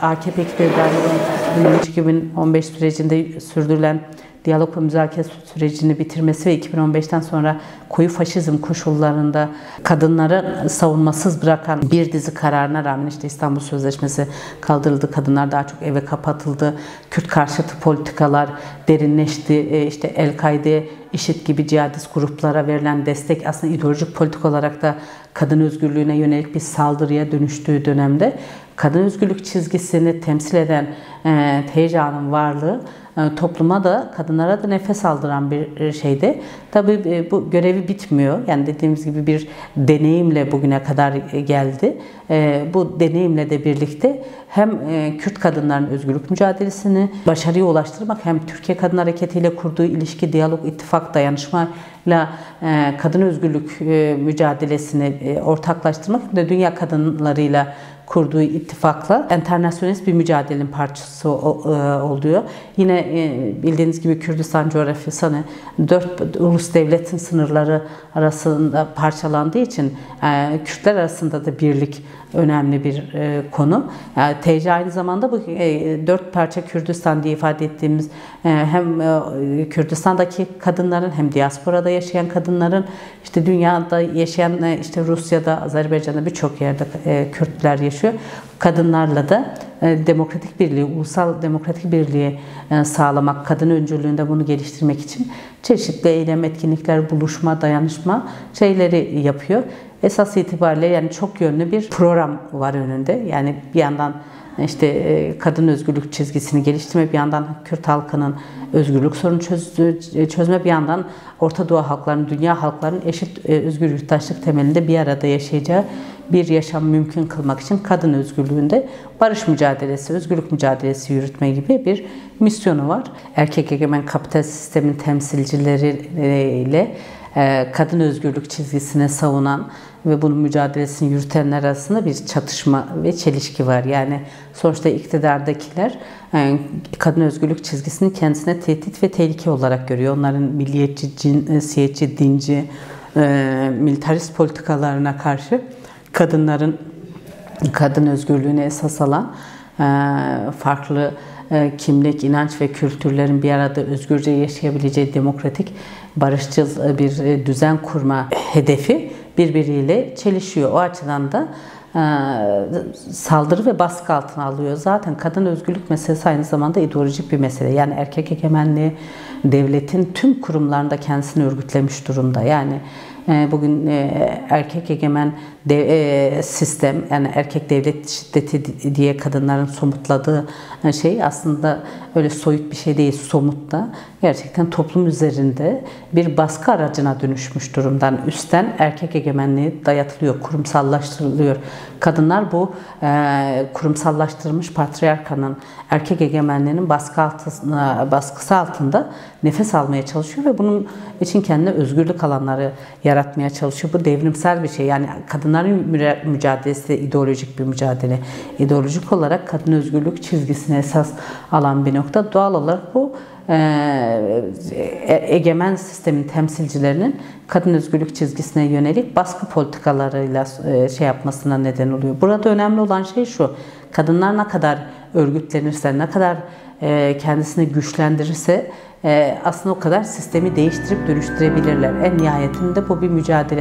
AKP iktidarının 2013-2015 sürecinde sürdürülen diyalog ve müzakere sürecini bitirmesi ve 2015'ten sonra koyu faşizm koşullarında kadınları savunmasız bırakan bir dizi kararına rağmen işte İstanbul Sözleşmesi kaldırıldı, kadınlar daha çok eve kapatıldı, Kürt karşıtı politikalar derinleşti, işte El-Kaide, IŞİD gibi cihadist gruplara verilen destek aslında ideolojik politik olarak da kadın özgürlüğüne yönelik bir saldırıya dönüştüğü dönemde kadın özgürlük çizgisini temsil eden TCA'nın varlığı topluma da kadınlara da nefes aldıran bir şeydi. Tabii bu görevi bitmiyor. Yani dediğimiz gibi bir deneyimle bugüne kadar geldi. Bu deneyimle de birlikte hem Kürt kadınların özgürlük mücadelesini başarıya ulaştırmak hem Türkiye Kadın Hareketi ile kurduğu ilişki, diyalog, ittifak, dayanışmayla kadın özgürlük mücadelesini ortaklaştırmak hem de dünya kadınlarıyla kurduğu ittifakla enternasyonist bir mücadelenin parçası oluyor. Yine bildiğiniz gibi Kürdistan coğrafyası 4 ulus devletin sınırları arasında parçalandığı için Kürtler arasında da birlik önemli bir konu. TC aynı zamanda bu 4 parça Kürdistan diye ifade ettiğimiz hem Kürdistan'daki kadınların hem diasporada yaşayan kadınların, işte dünyada yaşayan, işte Rusya'da, Azerbaycan'da birçok yerde Kürtler yaşıyor. Kadınlarla da demokratik birliği, ulusal demokratik birliği sağlamak, kadın öncülüğünde bunu geliştirmek için çeşitli eylem, etkinlikler, buluşma, dayanışma şeyleri yapıyor. Esas itibariyle yani çok yönlü bir program var önünde. Yani bir yandan işte kadın özgürlük çizgisini geliştirme, bir yandan Kürt halkının özgürlük sorunu çözme, bir yandan Orta Doğu halklarının, dünya halklarının eşit özgür yurttaşlık temelinde bir arada yaşayacağı bir yaşam mümkün kılmak için kadın özgürlüğünde barış mücadelesi, özgürlük mücadelesi yürütme gibi bir misyonu var. Erkek egemen kapitalist sistemin temsilcileriyle kadın özgürlük çizgisine savunan ve bunun mücadelesini yürütenler arasında bir çatışma ve çelişki var. Yani sonuçta iktidardakiler kadın özgürlük çizgisini kendisine tehdit ve tehlike olarak görüyor. Onların milliyetçi, cinsiyetçi, dinci, militarist politikalarına karşı kadınların kadın özgürlüğüne esas alan farklı kimlik, inanç ve kültürlerin bir arada özgürce yaşayabileceği demokratik, barışçıl bir düzen kurma hedefi birbiriyle çelişiyor. O açıdan da saldırı ve baskı altına alıyor. Zaten kadın özgürlük meselesi aynı zamanda ideolojik bir mesele. Yani erkek egemenliği devletin tüm kurumlarında kendisini örgütlemiş durumda. Yani bugün erkek egemen sistem, yani erkek devlet şiddeti diye kadınların somutladığı şey aslında öyle soyut bir şey değil, somut da gerçekten toplum üzerinde bir baskı aracına dönüşmüş durumdan. Üstten erkek egemenliği dayatılıyor, kurumsallaştırılıyor. Kadınlar bu kurumsallaştırılmış patriarkanın, erkek egemenliğinin baskısı altında nefes almaya çalışıyor ve bunun için kendine özgürlük alanları yaratmaya çalışıyor. Bu devrimsel bir şey. Yani kadınların mücadelesi de ideolojik bir mücadele. İdeolojik olarak kadın özgürlük çizgisine esas alan bir nokta. Doğal olarak bu egemen sistemin temsilcilerinin kadın özgürlük çizgisine yönelik baskı politikalarıyla şey yapmasına neden oluyor. Burada önemli olan şey şu: kadınlar ne kadar örgütlenirse, ne kadar kendisini güçlendirirse aslında o kadar sistemi değiştirip dönüştürebilirler. En nihayetinde bu bir mücadele.